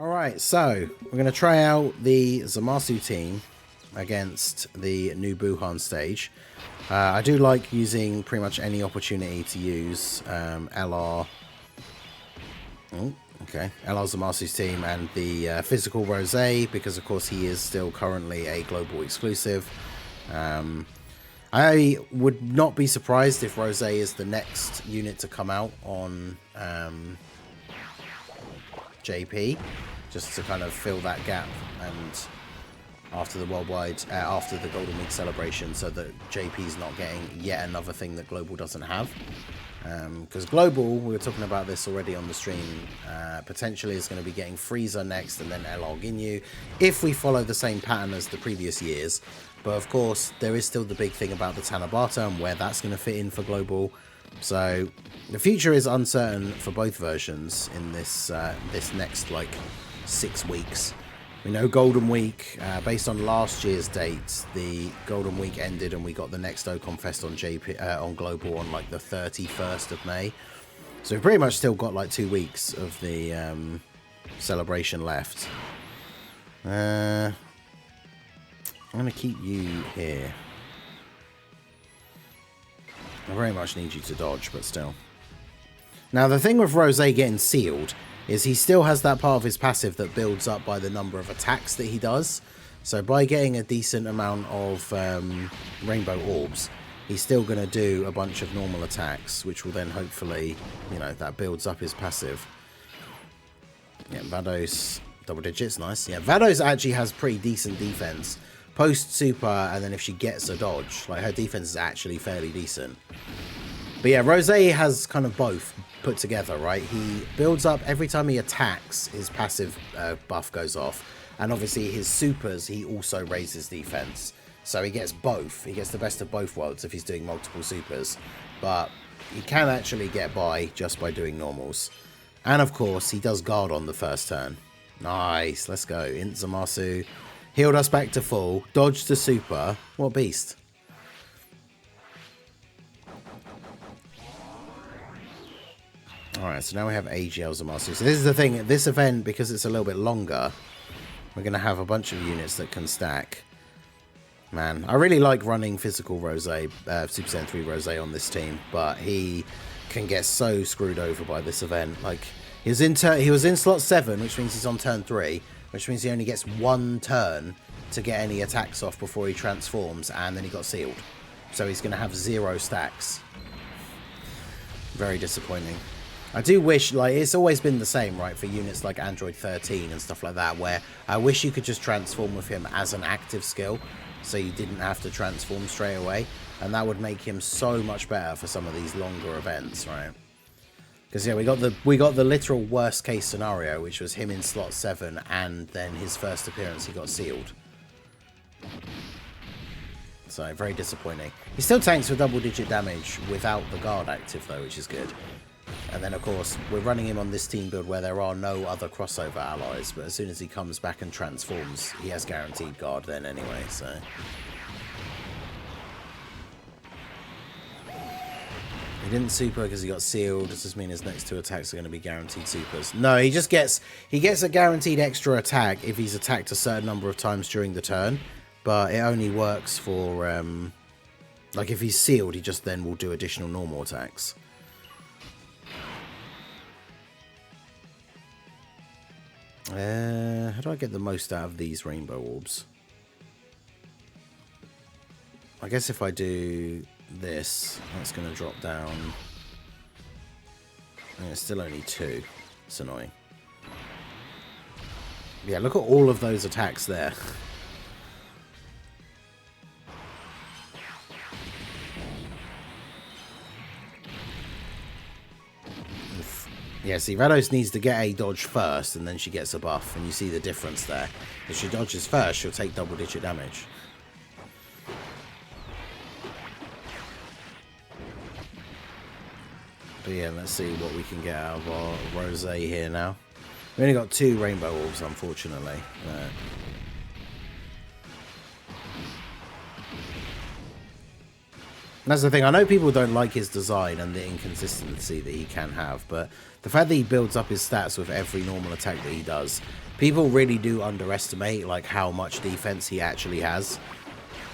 Alright, so we're going to try out the ZAMASU team against the new BUUHAN stage. I do like using pretty much any opportunity to use LR ZAMASU's team and the physical Rose, because of course he is still currently a global exclusive. I would not be surprised if Rose is the next unit to come out on JP, just to kind of fill that gap and after the worldwide, after the Golden Week celebration, so that JP's not getting yet another thing that Global doesn't have. Because Global, we were talking about this already on the stream, potentially is going to be getting Frieza next and then LR Ginyu, if we follow the same pattern as the previous years. But of course, there is still the big thing about the Tanabata and where that's going to fit in for Global. So the future is uncertain for both versions in this this next like 6 weeks. We know Golden Week, based on last year's dates, the Golden Week ended and we got the next Dokkan Fest on on Global on like the 31st of May. So we've pretty much still got like 2 weeks of the celebration left. I'm going to keep you here. I very much need you to dodge, but still. Now, the thing with Rose getting sealed is he still has that part of his passive that builds up by the number of attacks that he does. So by getting a decent amount of rainbow orbs, he's still going to do a bunch of normal attacks, which will then hopefully, you know, that builds up his passive. Yeah, Vados, double digits, nice. Yeah, Vados actually has pretty decent defense. Post super, and then if she gets a dodge, like her defense is actually fairly decent. But yeah, Rose has kind of both put together, right? He builds up every time he attacks, his passive buff goes off, and obviously his supers, he also raises defense. So he gets both. He gets the best of both worlds if he's doing multiple supers. But he can actually get by just by doing normals. And of course, he does guard on the first turn. Nice, let's go. Int ZAMASU. Healed us back to full. Dodged to super. What beast. Alright, so now we have AGL ZAMASU. So this is the thing. This event, because it's a little bit longer, we're going to have a bunch of units that can stack. Man, I really like running physical Rose, Super Saiyan 3 Rose on this team, but he can get so screwed over by this event. Like, he was in slot 7, which means he's on turn 3. Which means he only gets 1 turn to get any attacks off before he transforms, and then he got sealed. So he's going to have 0 stacks. Very disappointing. I do wish, like, it's always been the same, right, for units like Android 13 and stuff like that, where I wish you could just transform with him as an active skill, so you didn't have to transform straight away, and that would make him so much better for some of these longer events, right? Because yeah, we got the literal worst case scenario, which was him in slot 7, and then his first appearance he got sealed. So very disappointing. He still tanks for double digit damage without the guard active though, which is good. And then of course we're running him on this team build where there are no other crossover allies, but as soon as he comes back and transforms, he has guaranteed guard then anyway. So. He didn't super because he got sealed. Does this mean his next 2 attacks are going to be guaranteed supers? No, he just gets a guaranteed extra attack if he's attacked a certain number of times during the turn, but it only works for like if he's sealed, he just then will do additional normal attacks. How do I get the most out of these rainbow orbs? I guess if I do this, that's going to drop down. And it's still only 2. It's annoying. Yeah, look at all of those attacks there. Yeah, see, Vados needs to get a dodge first, and then she gets a buff, and you see the difference there. If she dodges first, she'll take double digit damage. But yeah, let's see what we can get out of our Rose here now. We only got 2 rainbow orbs, unfortunately. That's the thing. I know people don't like his design and the inconsistency that he can have, but the fact that he builds up his stats with every normal attack that he does, people really do underestimate like how much defense he actually has.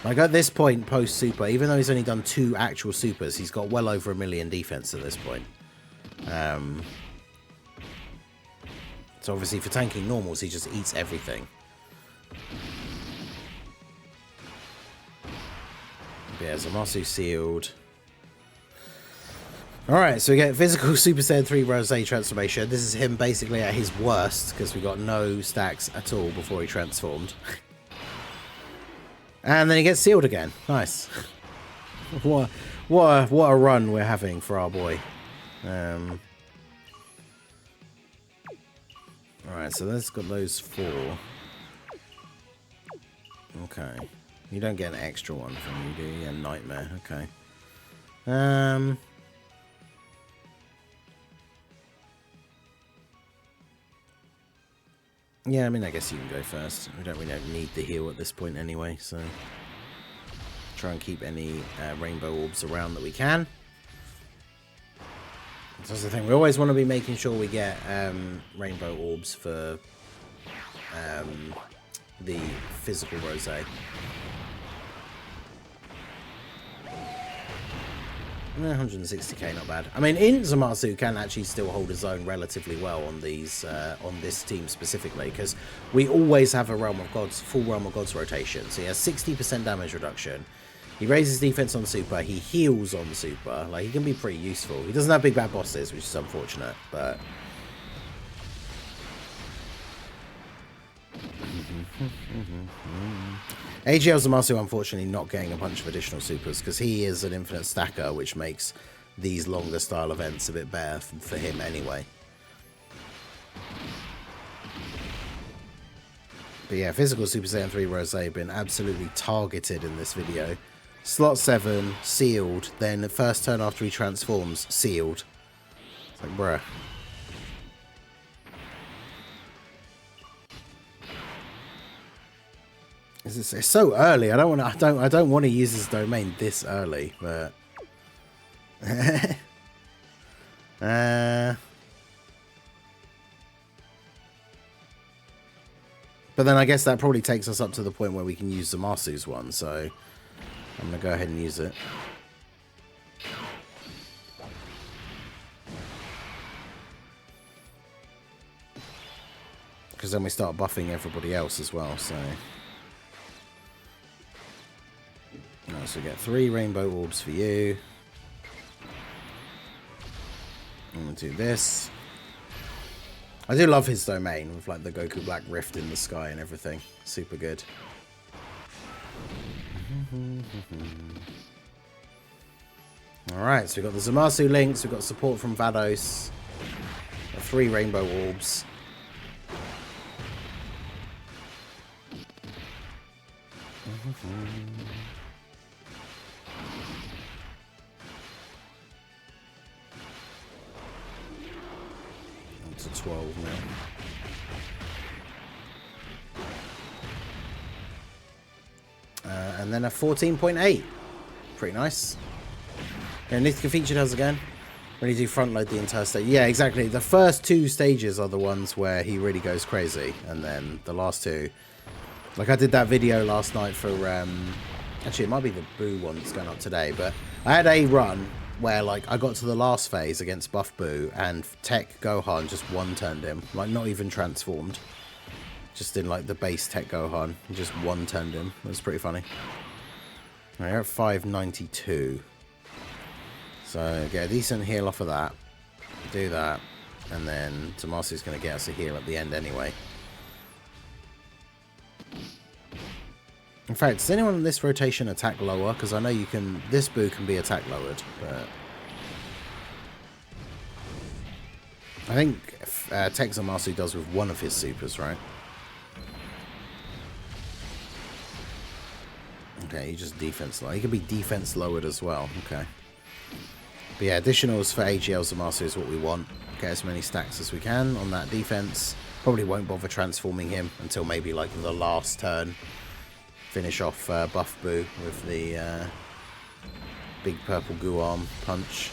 Like at this point, post super, even though he's only done 2 actual supers, he's got well over 1 million defense at this point. So obviously for tanking normals, he just eats everything. Yeah, ZAMASU sealed. Alright, so we get physical Super Saiyan 3 Rose transformation. This is him basically at his worst, because we got no stacks at all before he transformed. And then he gets sealed again. Nice. What a run we're having for our boy. Alright, so let's got those 4. Okay. You don't get an extra one from you, do you? Yeah, Nightmare. Okay. Yeah, I mean, I guess you can go first. We don't need the heal at this point anyway, so try and keep any rainbow orbs around that we can. That's the thing. We always want to be making sure we get rainbow orbs for the physical rosé. 160k, not bad. I mean, ZAMASU can actually still hold his own relatively well on these on this team specifically, because we always have a Realm of Gods, full Realm of Gods rotation. So he has 60% damage reduction. He raises defense on super. He heals on super. Like, he can be pretty useful. He doesn't have big bad bosses, which is unfortunate, but AGL ZAMASU unfortunately not getting a bunch of additional supers because he is an infinite stacker, which makes these longer style events a bit better for him anyway. But yeah, physical Super Saiyan 3 Rosé been absolutely targeted in this video. Slot 7, sealed, then the first turn after he transforms, sealed. It's like, bruh. It's so early. I don't want to use this domain this early, but but then I guess that probably takes us up to the point where we can use ZAMASU's one, so I'm gonna go ahead and use it. Because then we start buffing everybody else as well, so. Right, so we get 3 rainbow orbs for you. I'm gonna do this. I do love his domain with like the Goku Black Rift in the sky and everything. Super good. Alright, so we've got the ZAMASU links, we've got support from Vados. 3 rainbow orbs. To 12 now. And then a 14.8. Pretty nice. Yeah, Nithka featured us again. When you do front load the entire stage. Yeah, exactly. The first 2 stages are the ones where he really goes crazy. And then the last 2. Like I did that video last night for... actually, it might be the Boo one that's going up today. But I had a run where like I got to the last phase against Buff Boo and TEQ Gohan just one-turned him, like not even transformed, just in like the base TEQ Gohan, just one-turned him. It was pretty funny. Right, we're at 592, so get a decent heal off of that, do that, and then ZAMASU's going to get us a heal at the end anyway. In fact, does anyone in this rotation attack lower? Because I know you can... This Boo can be attack lowered, but... I think TEQ ZAMASU does with one of his supers, right? Okay, he just defense lowered. He can be defense lowered as well. Okay. But yeah, additionals for AGL ZAMASU is what we want. Get as many stacks as we can on that defense. Probably won't bother transforming him until maybe like the last turn. Finish off Buff Boo with the big purple goo arm punch.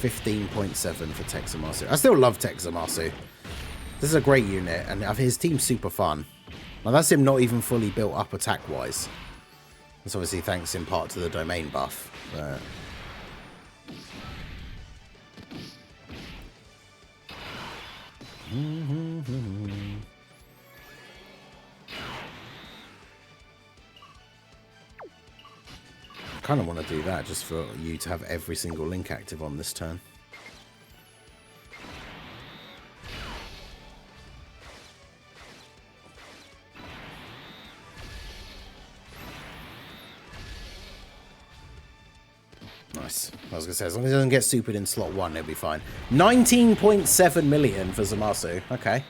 15.7 for TEQ ZAMASU. I still love TEQ ZAMASU. This is a great unit, and his team's super fun. Now, that's him not even fully built up attack-wise. That's obviously thanks in part to the domain buff. But... I kind of want to do that just for you to have every single link active on this turn. Nice. I was going to say, as long as it doesn't get supered in slot 1, it'll be fine. 19.7 million for ZAMASU. Okay.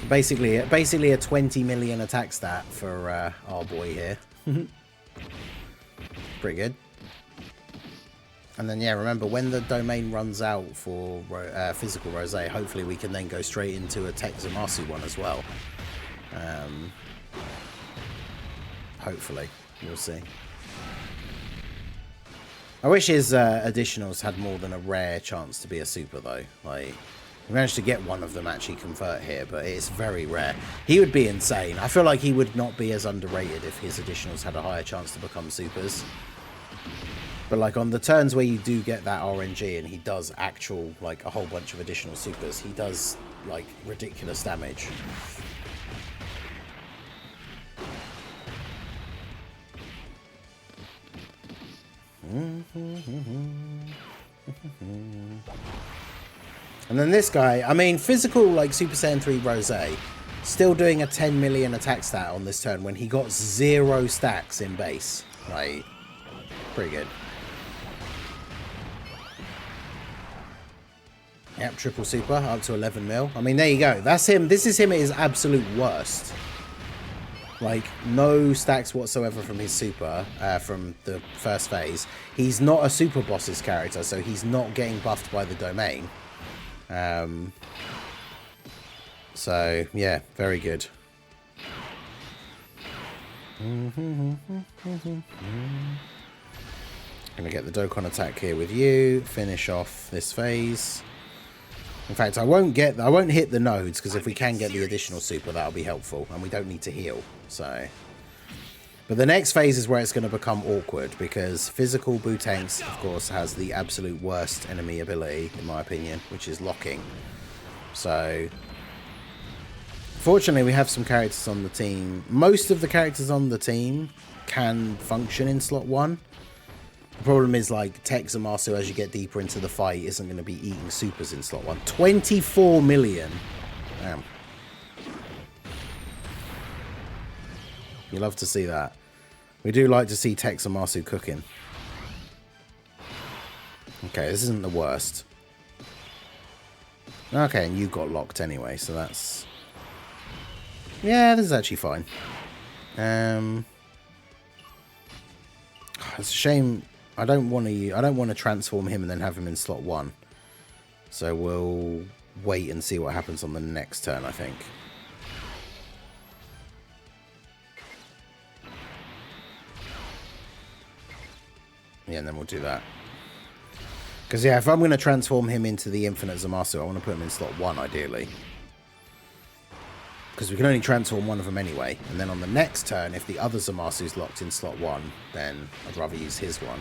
Basically a 20 million attack stat for our boy here. Pretty good. And then, yeah, remember, when the domain runs out for physical Rose, hopefully we can then go straight into a TEQ ZAMASU one as well. Hopefully. We'll see. I wish his additionals had more than a rare chance to be a super, though. Like, we managed to get one of them actually convert here, but it's very rare. He would be insane. I feel like he would not be as underrated if his additionals had a higher chance to become supers. But, like, on the turns where you do get that RNG and he does actual, like, a whole bunch of additional supers, he does, like, ridiculous damage. And then this guy, I mean, physical, like, Super Saiyan 3 Rose, still doing a 10 million attack stat on this turn when he got 0 stacks in base. Like, pretty good. Yep, triple super, up to 11 mil. I mean, there you go. That's him. This is him at his absolute worst. Like, no stacks whatsoever from his super, from the first phase. He's not a super boss's character, so he's not getting buffed by the domain. So, yeah, very good. Gonna get the Dokkan attack here with you, finish off this phase. In fact, I won't hit the nodes, because if we can get the additional super, that'll be helpful, and we don't need to heal, so... But the next phase is where it's going to become awkward, because physical Buu-Tanks, of course, has the absolute worst enemy ability, in my opinion, which is locking. So... Fortunately, we have some characters on the team. Most of the characters on the team can function in slot 1. The problem is, like, TEQ ZAMASU, as you get deeper into the fight, isn't going to be eating supers in slot 1. 24 million. Damn. You love to see that. We do like to see TEQ ZAMASU cooking. Okay, this isn't the worst. Okay, and you got locked anyway, so that's... Yeah, this is actually fine. It's a shame... I don't want to transform him and then have him in slot 1. So we'll wait and see what happens on the next turn, I think. Yeah, and then we'll do that. Because, yeah, if I'm going to transform him into the infinite ZAMASU, I want to put him in slot 1, ideally. Because we can only transform one of them anyway. And then on the next turn, if the other ZAMASU's locked in slot 1, then I'd rather use his one.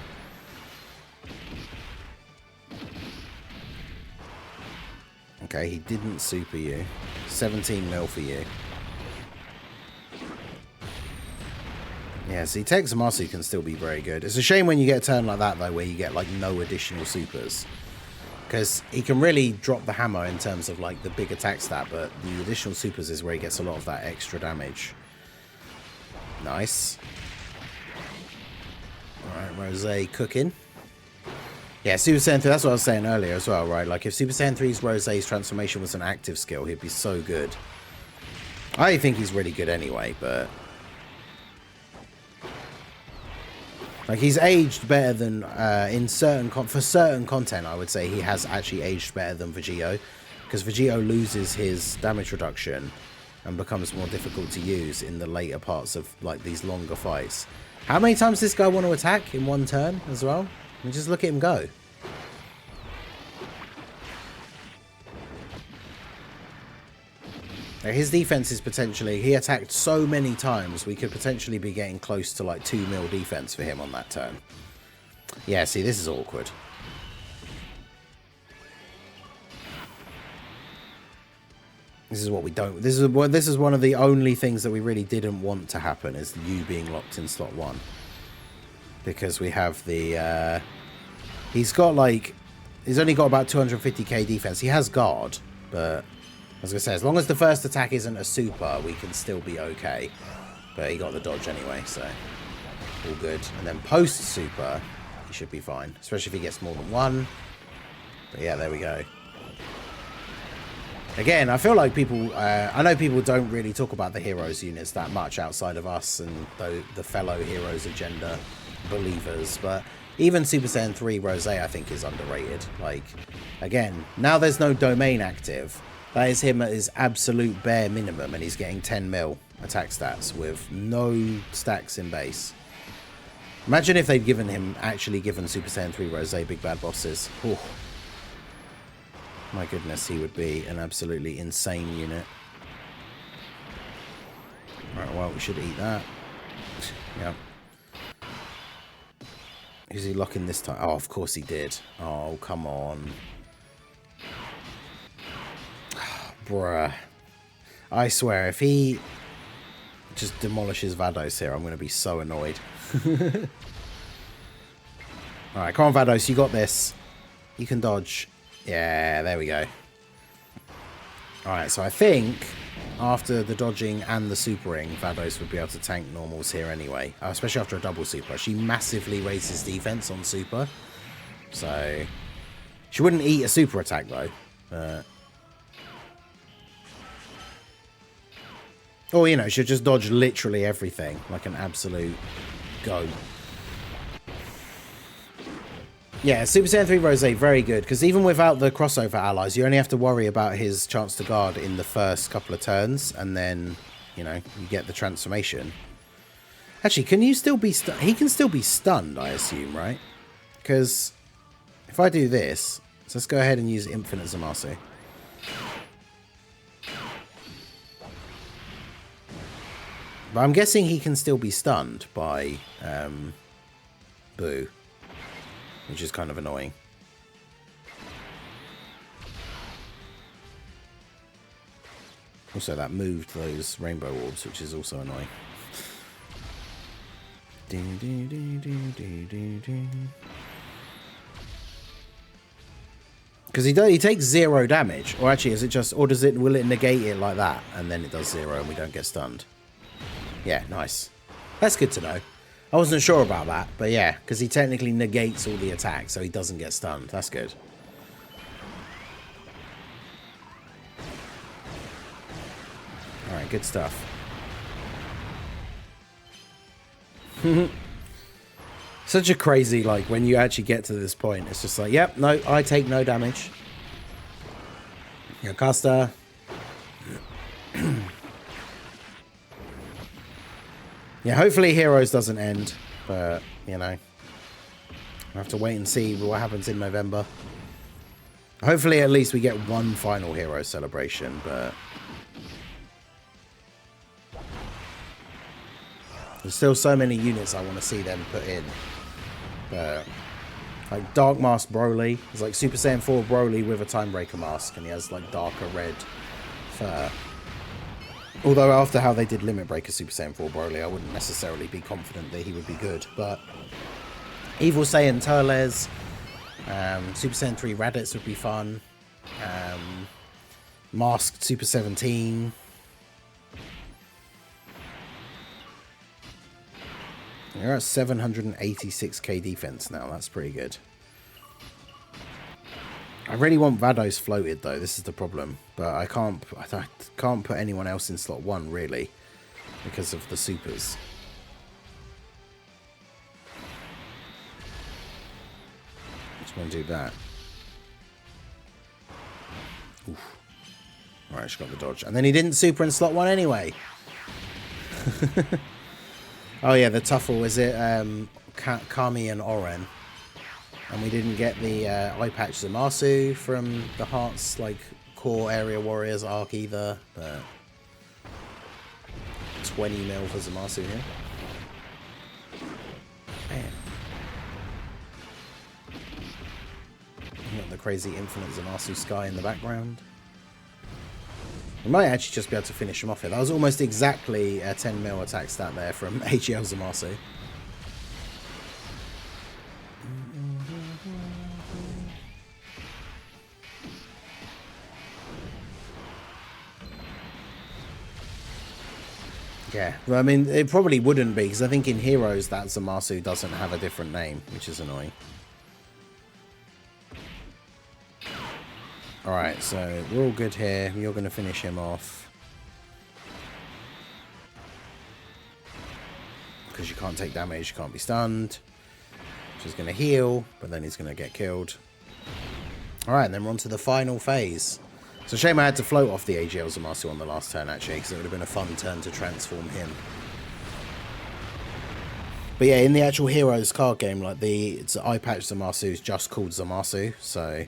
Okay, he didn't super you. 17 mil for you. Yeah, see, TEQ ZAMASU can still be very good. It's a shame when you get a turn like that, though, where you get, like, no additional supers. Because he can really drop the hammer in terms of, like, the big attack stat, but the additional supers is where he gets a lot of that extra damage. Nice. Alright, Rose cooking. Yeah, Super Saiyan 3, that's what I was saying earlier as well, right? Like, if Super Saiyan 3's Rose's transformation was an active skill, he'd be so good. I think he's really good anyway, but... Like, he's aged better than, for certain content, I would say he has actually aged better than Vegito. Because Vegito loses his damage reduction and becomes more difficult to use in the later parts of like these longer fights. How many times does this guy want to attack in one turn as well? I mean, just look at him go. Now, his defense is potentially, he attacked so many times, we could potentially be getting close to like 2 mil defense for him on that turn. Yeah, see, this is awkward. This is what we don't, this is one of the only things that we really didn't want to happen, is you being locked in slot 1. Because we have the, he's got like, he's only got about 250k defense. He has guard, but as I say, as long as the first attack isn't a super, we can still be okay. But he got the dodge anyway, so all good. And then post super, he should be fine, especially if he gets more than 1. But yeah, there we go. Again, I feel like people, I know people don't really talk about the heroes units that much outside of us and the fellow heroes agenda believers, but even Super Saiyan 3 Rose, I think, is underrated. Like, again, now there's no domain active. That is him at his absolute bare minimum, and he's getting 10 mil attack stats with no stacks in base. Imagine if they'd actually given Super Saiyan 3 Rose big bad bosses. Ooh. My goodness, he would be an absolutely insane unit. Right, well, we should eat that. Yep. Is he locking this time? Oh, of course he did. Oh, come on. Bruh. I swear, if he just demolishes Vados here, I'm going to be so annoyed. Alright, come on, Vados, you got this. You can dodge. Yeah, there we go. Alright, so I think after the dodging and the supering, Vados would be able to tank normals here anyway. Especially after a double super. She massively raises defense on super. So she wouldn't eat a super attack though. Or, you know, she'll just dodge literally everything like an absolute goat. Yeah, Super Saiyan 3 Rose, very good, because even without the crossover allies, you only have to worry about his chance to guard in the first couple of turns, and then, you know, you get the transformation. Actually, can you still be stunned? He can still be stunned, I assume, right? Because if I do this, so let's go ahead and use Infinite ZAMASU. But I'm guessing he can still be stunned by Boo, which is kind of annoying. Also, that moved those rainbow orbs, which is also annoying. Because he takes 0 damage, or actually, is it just, or will it negate it like that, and then it does 0 and we don't get stunned? Yeah, nice. That's good to know. I wasn't sure about that, but yeah, because he technically negates all the attacks, so he doesn't get stunned. That's good. Alright, good stuff. Such a crazy, like, when you actually get to this point, it's just like, yep, no, I take no damage. Your caster. Yeah, hopefully Heroes doesn't end, but, you know, we'll have to wait and see what happens in November. Hopefully at least we get one final Hero celebration, but there's still so many units I want to see them put in. But, like, Dark Mask Broly, it's like Super Saiyan 4 Broly with a Timebreaker mask, and he has, like, darker red fur. Although after how they did Limit Breaker Super Saiyan 4 Broly, I wouldn't necessarily be confident that he would be good. But Evil Saiyan Turles, Super Saiyan 3 Raditz would be fun. Masked Super 17. You're at 786k defense now. That's pretty good. I really want Vados floated though. This is the problem, but I can't put anyone else in slot 1 really because of the supers. Just want to do that. Oof. Alright, she got the dodge. And then he didn't super in slot 1 anyway. Oh yeah, the Tuffle, is it Kami and Oren? And we didn't get the eye patch Zamasu from the Hearts, like, core area warriors arc either, but 20 mil for Zamasu here. Man. Got the crazy infinite Zamasu sky in the background. We might actually just be able to finish him off here. That was almost exactly a 10 mil attack stat there from AGL ZAMASU. Yeah, well, I mean, it probably wouldn't be, because I think in Heroes that ZAMASU doesn't have a different name, which is annoying. Alright, so we're all good here. You're going to finish him off. Because you can't take damage, you can't be stunned. She's going to heal, but then he's going to get killed. Alright, and then we're on to the final phase. It's a shame I had to float off the AGL ZAMASU on the last turn, actually, because it would have been a fun turn to transform him. But yeah, in the actual Heroes card game, like it's eye patch ZAMASU is just called ZAMASU, so...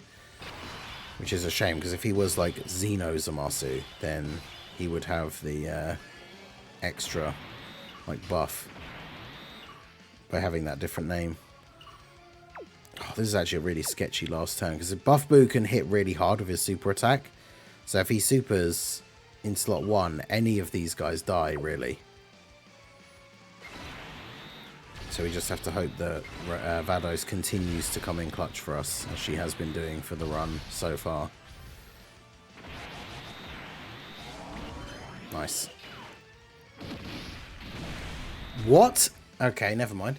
Which is a shame, because if he was like Xeno ZAMASU, then he would have the extra like buff by having that different name. Oh, this is actually a really sketchy last turn, because Buff Boo can hit really hard with his super attack. So if he supers in slot 1, any of these guys die, really. So we just have to hope that Vados continues to come in clutch for us, as she has been doing for the run so far. Nice. What? Okay, never mind.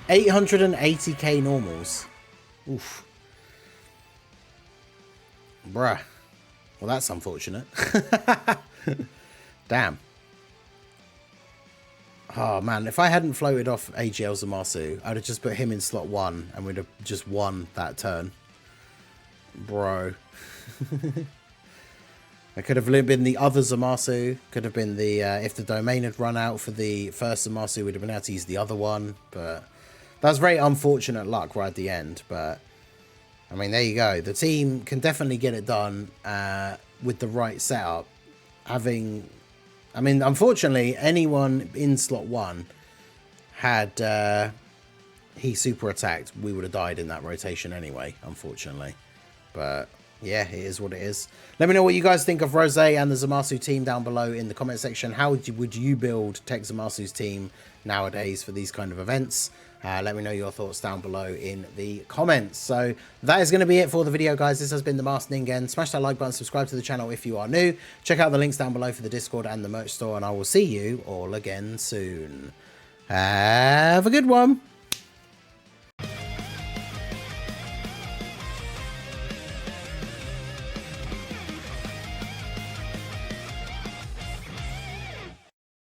880k normals. Oof. Bruh. Well, that's unfortunate. Damn. Oh man, if I hadn't floated off AGL ZAMASU, I'd have just put him in slot 1 and we'd have just won that turn. Bro. It could have been the other ZAMASU, could have been the, if the domain had run out for the first ZAMASU, we'd have been able to use the other one, but that's very unfortunate luck right at the end, but I mean, there you go. The team can definitely get it done with the right setup, having... I mean, unfortunately, anyone in slot 1 had he super attacked, we would have died in that rotation anyway, unfortunately. But yeah, it is what it is. Let me know what you guys think of Rosé and the ZAMASU team down below in the comment section. How would you build TEQ ZAMASU's team nowadays for these kind of events? Let me know your thoughts down below in the comments. So that is going to be it for the video, guys. This has been the Masked Ningen. Smash that like button, subscribe to the channel if you are new. Check out the links down below for the Discord and the merch store, and I will see you all again soon. Have a good one.